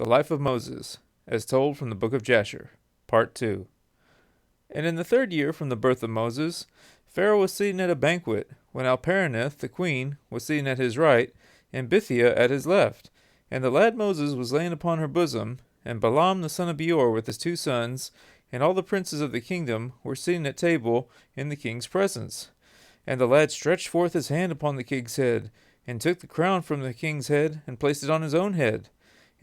The Life of Moses, as told from the Book of Jasher, Part 2. And in the 3rd year from the birth of Moses, Pharaoh was sitting at a banquet, when Alperaneth the queen was sitting at his right, and Bithiah at his left. And the lad Moses was laying upon her bosom, and Balaam the son of Beor with his 2 sons, and all the princes of the kingdom were sitting at table in the king's presence. And the lad stretched forth his hand upon the king's head, and took the crown from the king's head, and placed it on his own head.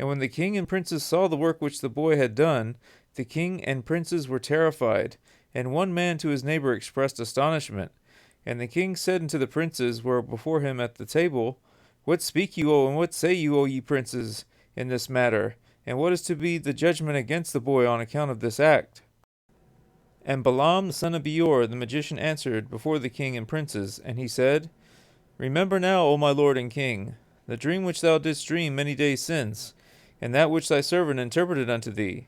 And when the king and princes saw the work which the boy had done, the king and princes were terrified, and one man to his neighbor expressed astonishment. And the king said unto the princes who were before him at the table, What speak you, and what say you, O ye princes, in this matter? And what is to be the judgment against the boy on account of this act? And Balaam the son of Beor the magician answered before the king and princes, and he said, Remember now, O my lord and king, the dream which thou didst dream many days since, and that which thy servant interpreted unto thee.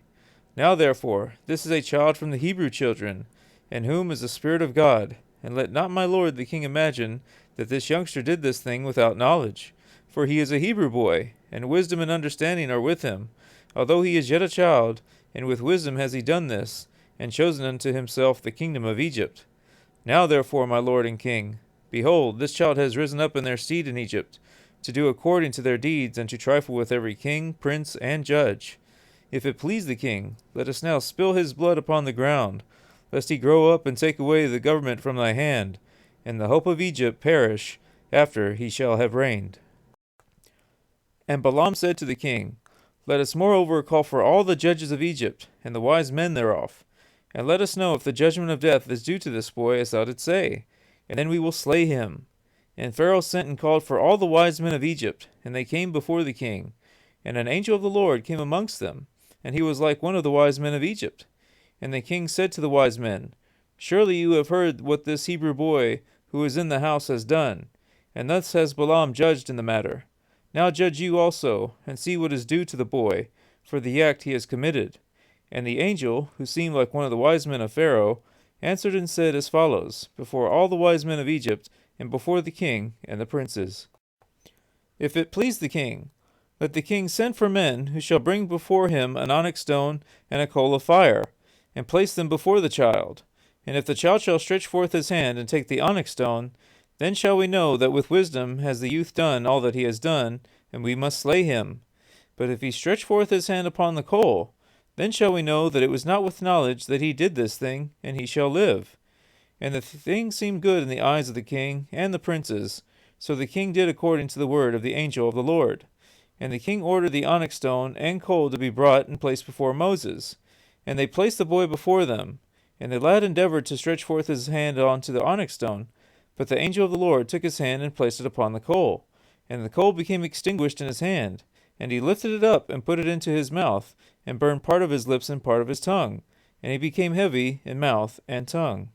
Now therefore, this is a child from the Hebrew children, in whom is the Spirit of God, and let not my lord the king imagine that this youngster did this thing without knowledge, for he is a Hebrew boy, and wisdom and understanding are with him, although he is yet a child, and with wisdom has he done this, and chosen unto himself the kingdom of Egypt. Now therefore, my lord and king, behold, this child has risen up in their stead in Egypt, to do according to their deeds, and to trifle with every king, prince, and judge. If it please the king, let us now spill his blood upon the ground, lest he grow up and take away the government from thy hand, and the hope of Egypt perish after he shall have reigned. And Balaam said to the king, Let us moreover call for all the judges of Egypt, and the wise men thereof, and let us know if the judgment of death is due to this boy, as thou didst say, and then we will slay him. And Pharaoh sent and called for all the wise men of Egypt, and they came before the king. And an angel of the Lord came amongst them, and he was like one of the wise men of Egypt. And the king said to the wise men, Surely you have heard what this Hebrew boy who is in the house has done, and thus has Balaam judged in the matter. Now judge you also, and see what is due to the boy, for the act he has committed. And the angel, who seemed like one of the wise men of Pharaoh, answered and said as follows, before all the wise men of Egypt, and before the king and the princes. If it please the king, let the king send for men who shall bring before him an onyx stone and a coal of fire, and place them before the child. And if the child shall stretch forth his hand and take the onyx stone, then shall we know that with wisdom has the youth done all that he has done, and we must slay him. But if he stretch forth his hand upon the coal, then shall we know that it was not with knowledge that he did this thing, and he shall live. And the thing seemed good in the eyes of the king and the princes, so the king did according to the word of the angel of the Lord. And the king ordered the onyx stone and coal to be brought and placed before Moses. And they placed the boy before them. And the lad endeavored to stretch forth his hand onto the onyx stone, but the angel of the Lord took his hand and placed it upon the coal. And the coal became extinguished in his hand, and he lifted it up and put it into his mouth, and burned part of his lips and part of his tongue, and he became heavy in mouth and tongue.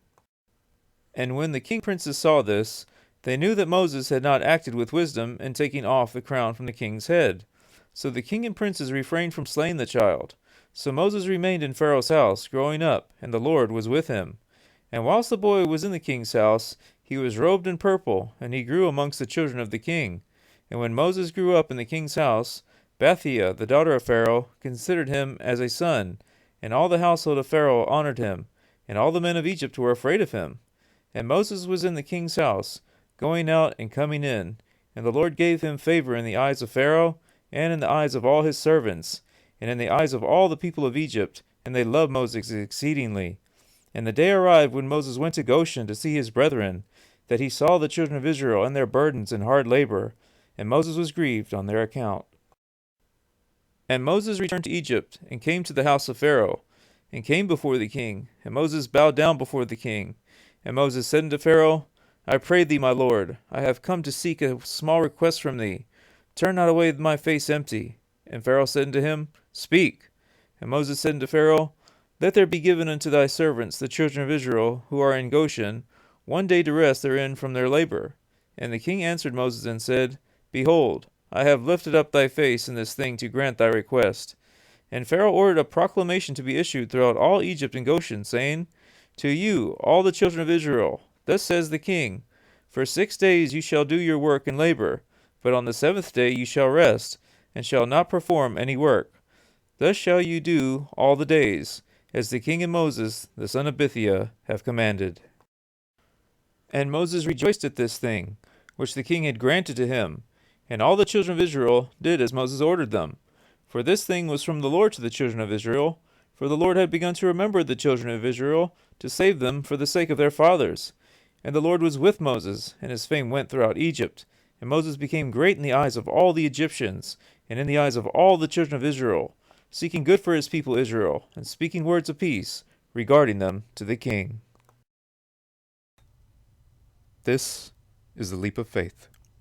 And when the king princes saw this, they knew that Moses had not acted with wisdom in taking off the crown from the king's head. So the king and princes refrained from slaying the child. So Moses remained in Pharaoh's house, growing up, and the Lord was with him. And whilst the boy was in the king's house, he was robed in purple, and he grew amongst the children of the king. And when Moses grew up in the king's house, Bithiah, the daughter of Pharaoh, considered him as a son, and all the household of Pharaoh honored him, and all the men of Egypt were afraid of him. And Moses was in the king's house, going out and coming in, and the Lord gave him favor in the eyes of Pharaoh, and in the eyes of all his servants, and in the eyes of all the people of Egypt, and they loved Moses exceedingly. And the day arrived when Moses went to Goshen to see his brethren, that he saw the children of Israel and their burdens and hard labor, and Moses was grieved on their account. And Moses returned to Egypt, and came to the house of Pharaoh, and came before the king, and Moses bowed down before the king. And Moses said unto Pharaoh, I pray thee, my lord, I have come to seek a small request from thee. Turn not away my face empty. And Pharaoh said unto him, Speak. And Moses said unto Pharaoh, Let there be given unto thy servants, the children of Israel, who are in Goshen, 1 day to rest therein from their labor. And the king answered Moses and said, Behold, I have lifted up thy face in this thing to grant thy request. And Pharaoh ordered a proclamation to be issued throughout all Egypt and Goshen, saying, To you, all the children of Israel, thus says the king, For 6 days you shall do your work and labor, but on the 7th day you shall rest, and shall not perform any work. Thus shall you do all the days, as the king and Moses, the son of Bithiah, have commanded. And Moses rejoiced at this thing, which the king had granted to him, and all the children of Israel did as Moses ordered them. For this thing was from the Lord to the children of Israel, for the Lord had begun to remember the children of Israel, to save them for the sake of their fathers. And the Lord was with Moses, and his fame went throughout Egypt. And Moses became great in the eyes of all the Egyptians, and in the eyes of all the children of Israel, seeking good for his people Israel, and speaking words of peace regarding them to the king. This is the leap of faith.